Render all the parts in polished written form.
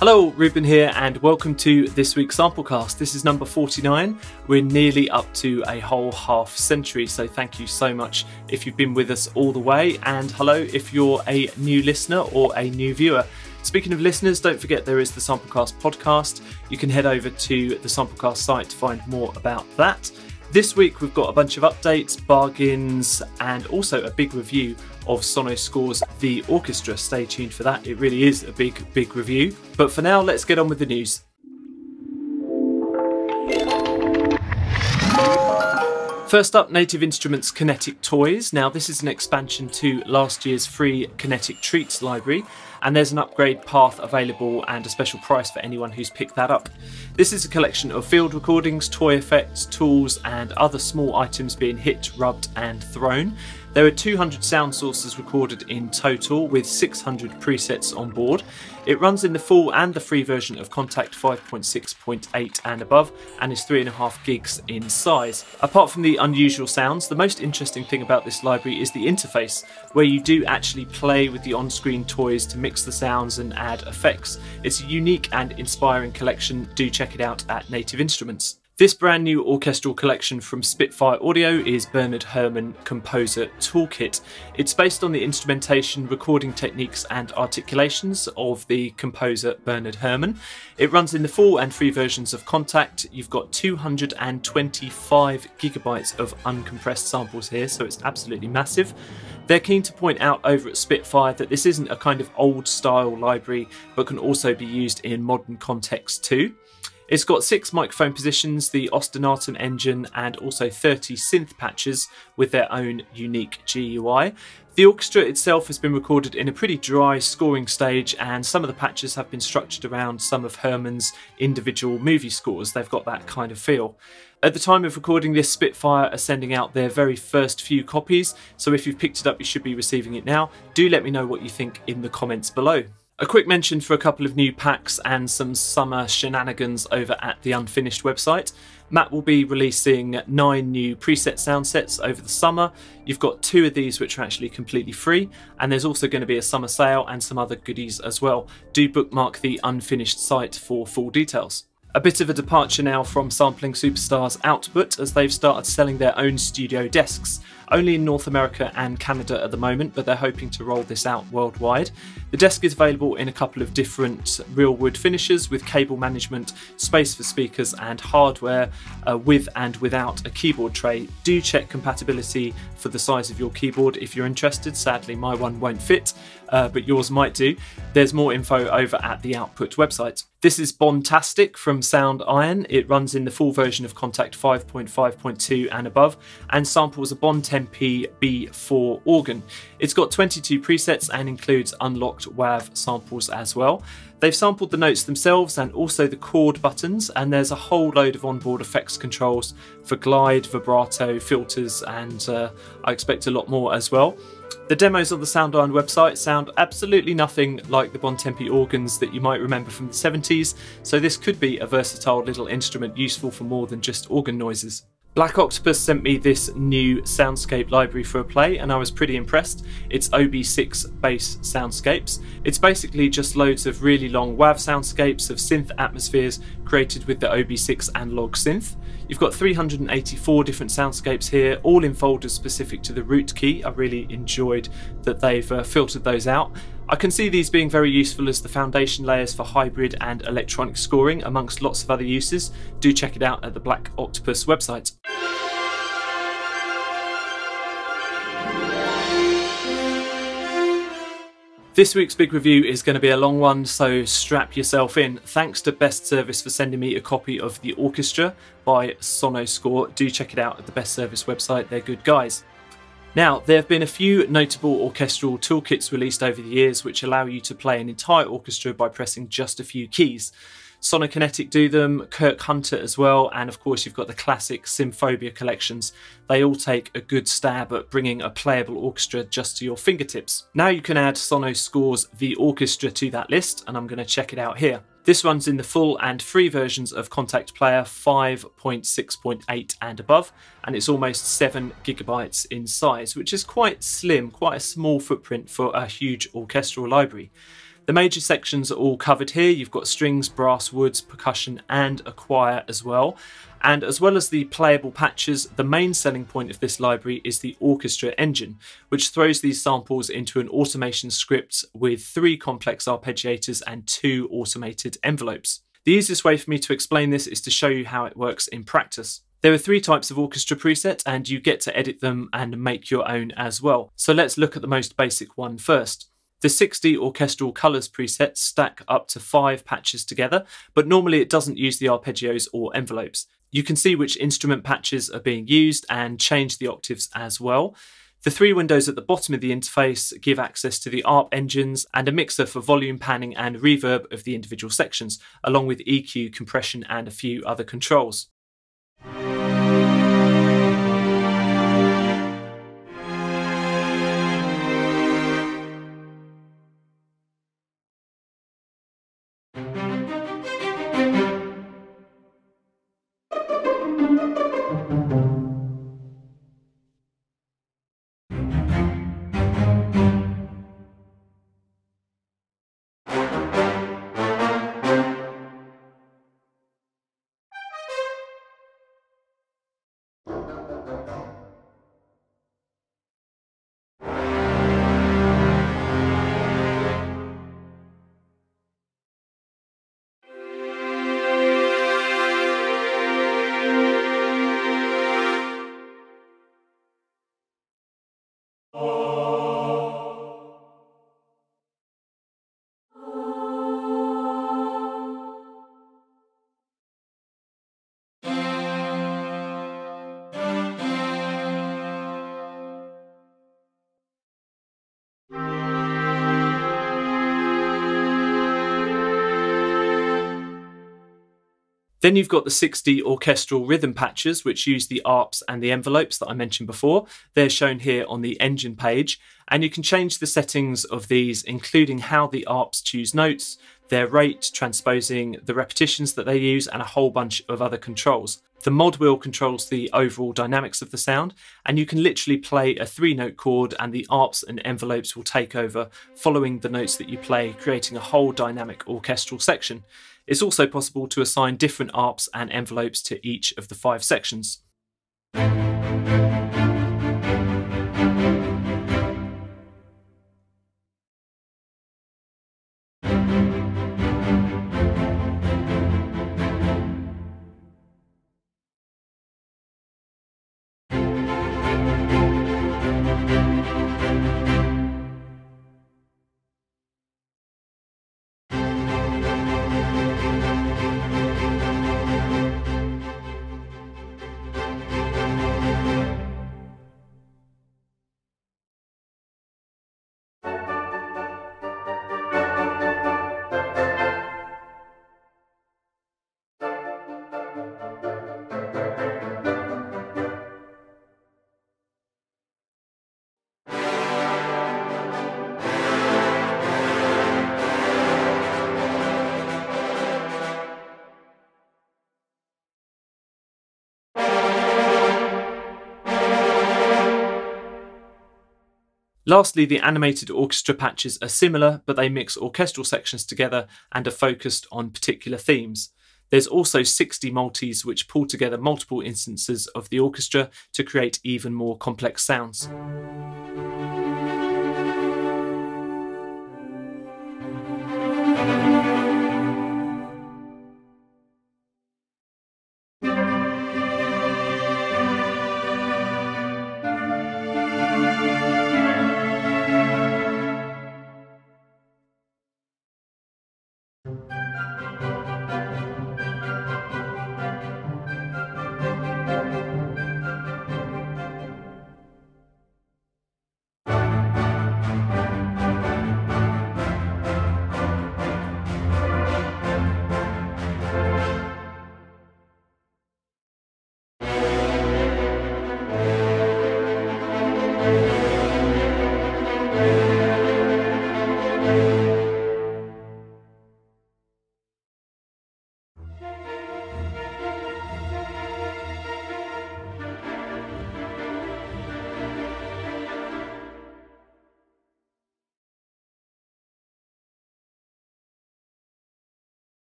Hello, Ruben here and welcome to this week's Samplecast. This is number 49. We're nearly up to a whole half century, so thank you so much if you've been with us all the way, and hello if you're a new listener or a new viewer. Speaking of listeners, don't forget there is the Samplecast podcast. You can head over to the Samplecast site to find more about that. This week we've got a bunch of updates, bargains, and also a big review of Sonuscore's The Orchestra. Stay tuned for that. It really is a big review. But for now, let's get on with the news. First up, Native Instruments Kinetic Toys. Now this is an expansion to last year's free Kinetic Treats library, and there's an upgrade path available and a special price for anyone who's picked that up. This is a collection of field recordings, toy effects, tools and other small items being hit, rubbed and thrown. There are 200 sound sources recorded in total with 600 presets on board. It runs in the full and the free version of Kontakt 5.6.8 and above, and is 3.5 gigs in size. Apart from the unusual sounds, the most interesting thing about this library is the interface, where you do actually play with the on-screen toys to mix the sounds and add effects. It's a unique and inspiring collection. Do check it out at Native Instruments. This brand new orchestral collection from Spitfire Audio is Bernard Herrmann Composer Toolkit. It's based on the instrumentation, recording techniques and articulations of the composer Bernard Herrmann. It runs in the full and free versions of Kontakt. You've got 225 gigabytes of uncompressed samples here, so it's absolutely massive. They're keen to point out over at Spitfire that this isn't a kind of old style library, but can also be used in modern contexts too. It's got 6 microphone positions, the ostinatum engine, and also 30 synth patches with their own unique GUI. The orchestra itself has been recorded in a pretty dry scoring stage, and some of the patches have been structured around some of Herrmann's individual movie scores. They've got that kind of feel. At the time of recording this, Spitfire are sending out their very first few copies, so if you've picked it up you should be receiving it now. Do let me know what you think in the comments below. A quick mention for a couple of new packs and some summer shenanigans over at the Unfinished website. Matt will be releasing 9 new preset sound sets over the summer. You've got 2 of these which are actually completely free, and there's also going to be a summer sale and some other goodies as well. Do bookmark the Unfinished site for full details. A bit of a departure now from sampling superstars Output, as they've started selling their own studio desks. Only in North America and Canada at the moment, but they're hoping to roll this out worldwide. The desk is available in a couple of different real wood finishes with cable management, space for speakers and hardware, with and without a keyboard tray. Do check compatibility for the size of your keyboard if you're interested. Sadly my one won't fit, but yours might do. There's more info over at the Output website. This is Bontastic from Soundiron. It runs in the full version of Kontakt 5.5.2 and above, and samples a Bon Tempi B4 organ. It's got 22 presets and includes unlocked WAV samples as well. They've sampled the notes themselves and also the chord buttons, and there's a whole load of onboard effects controls for glide, vibrato, filters, and I expect a lot more as well. The demos on the Soundiron website sound absolutely nothing like the Bon Tempi organs that you might remember from the 70s, so this could be a versatile little instrument useful for more than just organ noises. Black Octopus sent me this new soundscape library for a play, and I was pretty impressed. It's OB6 bass soundscapes. It's basically just loads of really long WAV soundscapes of synth atmospheres created with the OB6 analog synth. You've got 384 different soundscapes here, all in folders specific to the root key. I really enjoyed that they've filtered those out. I can see these being very useful as the foundation layers for hybrid and electronic scoring, amongst lots of other uses. Do check it out at the Black Octopus website. This week's big review is going to be a long one, so strap yourself in. Thanks to Best Service for sending me a copy of The Orchestra by Sonuscore. Do check it out at the Best Service website, they're good guys. Now, there have been a few notable orchestral toolkits released over the years which allow you to play an entire orchestra by pressing just a few keys. Kinetic do them, Kirk Hunter as well, and of course you've got the classic Symphobia collections. They all take a good stab at bringing a playable orchestra just to your fingertips. Now you can add Sonuscore's The Orchestra to that list, and I'm going to check it out here. This runs in the full and free versions of Kontakt Player 5.6.8 and above, and it's almost 7 gigabytes in size, which is quite slim, quite a small footprint for a huge orchestral library. The major sections are all covered here. You've got strings, brass, woods, percussion and a choir as well. And as well as the playable patches, the main selling point of this library is the orchestra engine, which throws these samples into an automation script with 3 complex arpeggiators and 2 automated envelopes. The easiest way for me to explain this is to show you how it works in practice. There are 3 types of orchestra presets and you get to edit them and make your own as well. So let's look at the most basic one first. The 60 orchestral colours presets stack up to 5 patches together, but normally it doesn't use the arpeggios or envelopes. You can see which instrument patches are being used and change the octaves as well. The 3 windows at the bottom of the interface give access to the ARP engines and a mixer for volume panning and reverb of the individual sections, along with EQ, compression and a few other controls. Then you've got the 60 orchestral rhythm patches, which use the ARPs and the envelopes that I mentioned before. They're shown here on the engine page, and you can change the settings of these, including how the ARPs choose notes, their rate, transposing the repetitions that they use, and a whole bunch of other controls. The mod wheel controls the overall dynamics of the sound, and you can literally play a 3-note chord and the ARPs and envelopes will take over, following the notes that you play, creating a whole dynamic orchestral section. It's also possible to assign different ARPs and envelopes to each of the 5 sections. Lastly, the animated orchestra patches are similar, but they mix orchestral sections together and are focused on particular themes. There's also 60 multis which pull together multiple instances of the orchestra to create even more complex sounds.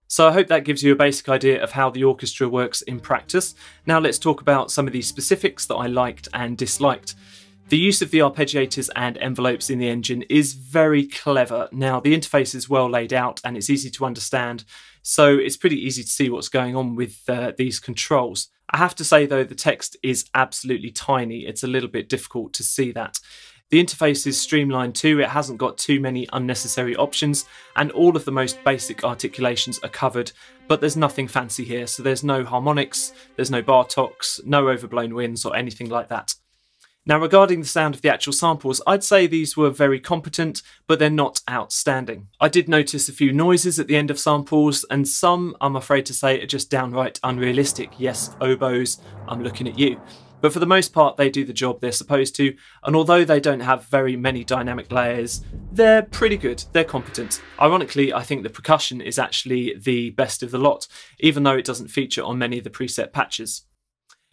So I hope that gives you a basic idea of how the orchestra works in practice. Now let's talk about some of the specifics that I liked and disliked. The use of the arpeggiators and envelopes in the engine is very clever. Now the interface is well laid out and it's easy to understand, so it's pretty easy to see what's going on with these controls. I have to say though, the text is absolutely tiny. It's a little bit difficult to see that. The interface is streamlined too, it hasn't got too many unnecessary options, and all of the most basic articulations are covered, but there's nothing fancy here, so there's no harmonics, there's no bartoks, no overblown winds or anything like that. Now regarding the sound of the actual samples, I'd say these were very competent, but they're not outstanding. I did notice a few noises at the end of samples, and some, I'm afraid to say, are just downright unrealistic. Yes, oboes, I'm looking at you. But for the most part, they do the job they're supposed to, and although they don't have very many dynamic layers, they're pretty good, they're competent. Ironically, I think the percussion is actually the best of the lot, even though it doesn't feature on many of the preset patches.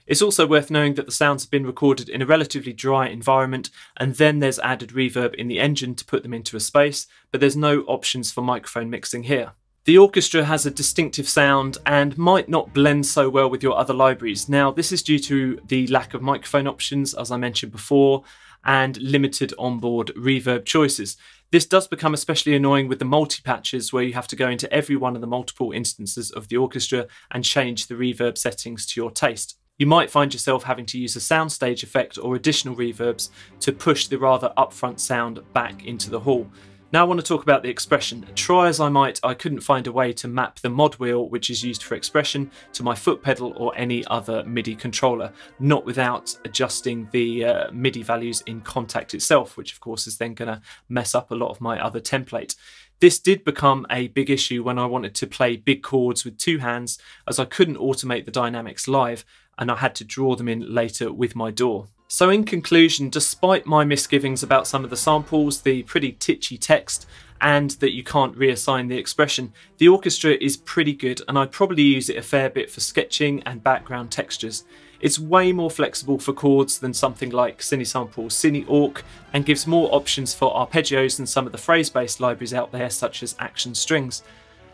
It's also worth knowing that the sounds have been recorded in a relatively dry environment, and then there's added reverb in the engine to put them into a space, but there's no options for microphone mixing here. The orchestra has a distinctive sound and might not blend so well with your other libraries. Now, this is due to the lack of microphone options, as I mentioned before, and limited onboard reverb choices. This does become especially annoying with the multi-patches, where you have to go into every one of the multiple instances of the orchestra and change the reverb settings to your taste. You might find yourself having to use a soundstage effect or additional reverbs to push the rather upfront sound back into the hall. Now I want to talk about the expression. Try as I might, I couldn't find a way to map the mod wheel, which is used for expression, to my foot pedal or any other MIDI controller, not without adjusting the MIDI values in Kontakt itself, which of course is then going to mess up a lot of my other template. This did become a big issue when I wanted to play big chords with two hands, as I couldn't automate the dynamics live, and I had to draw them in later with my DAW. So in conclusion, despite my misgivings about some of the samples, the pretty titchy text, and that you can't reassign the expression, the orchestra is pretty good, and I'd probably use it a fair bit for sketching and background textures. It's way more flexible for chords than something like Cinesamples Cine-Orc, and gives more options for arpeggios than some of the phrase-based libraries out there, such as Action Strings.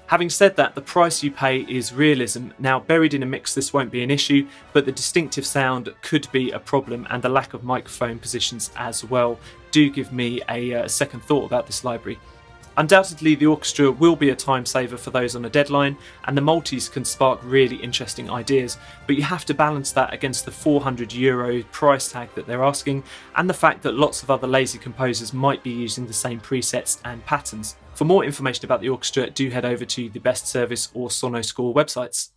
Having said that, the price you pay is realism. Now, buried in a mix this won't be an issue, but the distinctive sound could be a problem, and the lack of microphone positions as well do give me a second thought about this library. Undoubtedly, the orchestra will be a time saver for those on a deadline, and the multis can spark really interesting ideas, but you have to balance that against the €400 price tag that they're asking, and the fact that lots of other lazy composers might be using the same presets and patterns. For more information about the orchestra, do head over to the Best Service or Sonuscore websites.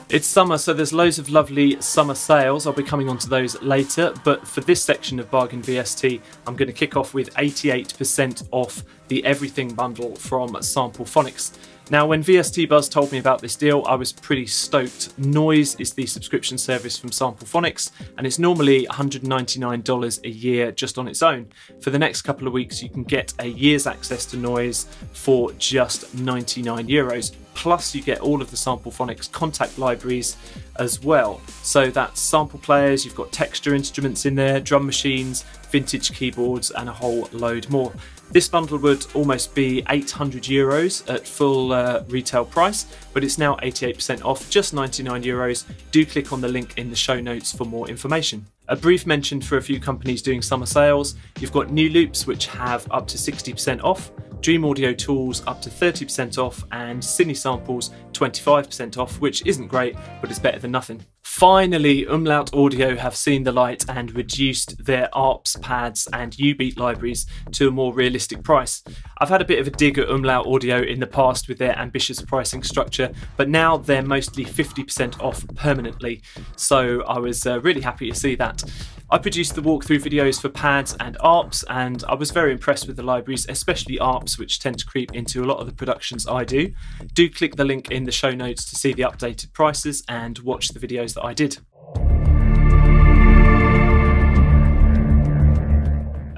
It's summer, so there's loads of lovely summer sales. I'll be coming on to those later, but for this section of Bargain VST, I'm going to kick off with 88% off the Everything bundle from Samplephonics. Now, when VST Buzz told me about this deal, I was pretty stoked. Noise is the subscription service from Samplephonics, and it's normally $199 a year just on its own. For the next couple of weeks, you can get a year's access to Noise for just €99. Plus, you get all of the Samplephonics Kontakt libraries as well. So that's sample players, you've got texture instruments in there, drum machines, vintage keyboards, and a whole load more. This bundle would almost be €800 at full retail price, but it's now 88% off, just €99. Do click on the link in the show notes for more information. A brief mention for a few companies doing summer sales. You've got New Loops, which have up to 60% off, Dream Audio Tools up to 30% off, and Cinesamples 25% off, which isn't great, but it's better than nothing. Finally, Umlaut Audio have seen the light and reduced their ARPs, pads and U-Beat libraries to a more realistic price. I've had a bit of a dig at Umlaut Audio in the past with their ambitious pricing structure, but now they're mostly 50% off permanently, so I was really happy to see that. I produced the walkthrough videos for pads and ARPs, and I was very impressed with the libraries, especially ARPs, which tend to creep into a lot of the productions I do. Do click the link in the show notes to see the updated prices and watch the videos that I did.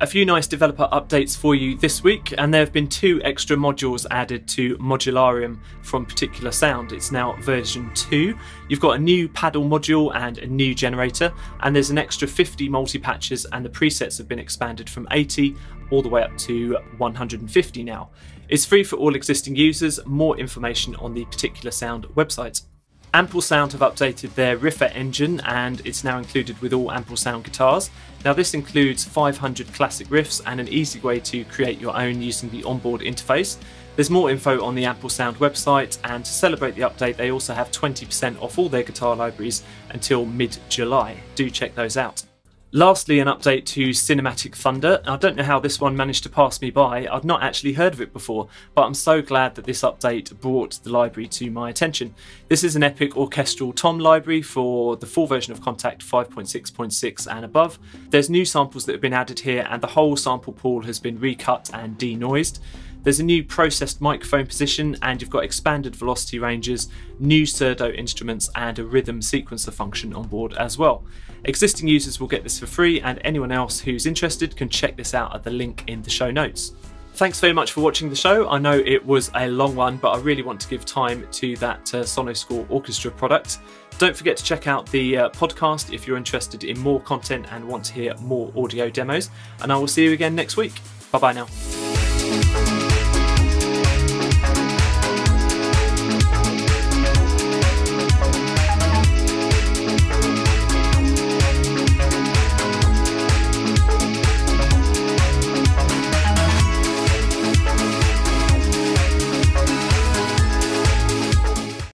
A few nice developer updates for you this week, and there have been 2 extra modules added to Modularium from Particular Sound. It's now version 2. You've got a new paddle module and a new generator, and there's an extra 50 multi-patches, and the presets have been expanded from 80 all the way up to 150 now. It's free for all existing users. More information on the Particular Sound website. Ample Sound have updated their Riffer engine, and it's now included with all Ample Sound guitars. Now this includes 500 classic riffs and an easy way to create your own using the onboard interface. There's more info on the Ample Sound website, and to celebrate the update they also have 20% off all their guitar libraries until mid-July. Do check those out. Lastly, an update to Cinematic Thunder. I don't know how this one managed to pass me by. I've not actually heard of it before, but I'm so glad that this update brought the library to my attention. This is an epic orchestral tom library for the full version of Kontakt 5.6.6 and above. There's new samples that have been added here, and the whole sample pool has been recut and denoised. There's a new processed microphone position, and you've got expanded velocity ranges, new pseudo instruments, and a rhythm sequencer function on board as well. Existing users will get this for free, and anyone else who's interested can check this out at the link in the show notes. Thanks very much for watching the show. I know it was a long one, but I really want to give time to that Sonuscore Orchestra product. Don't forget to check out the podcast if you're interested in more content and want to hear more audio demos, and I will see you again next week. Bye bye now.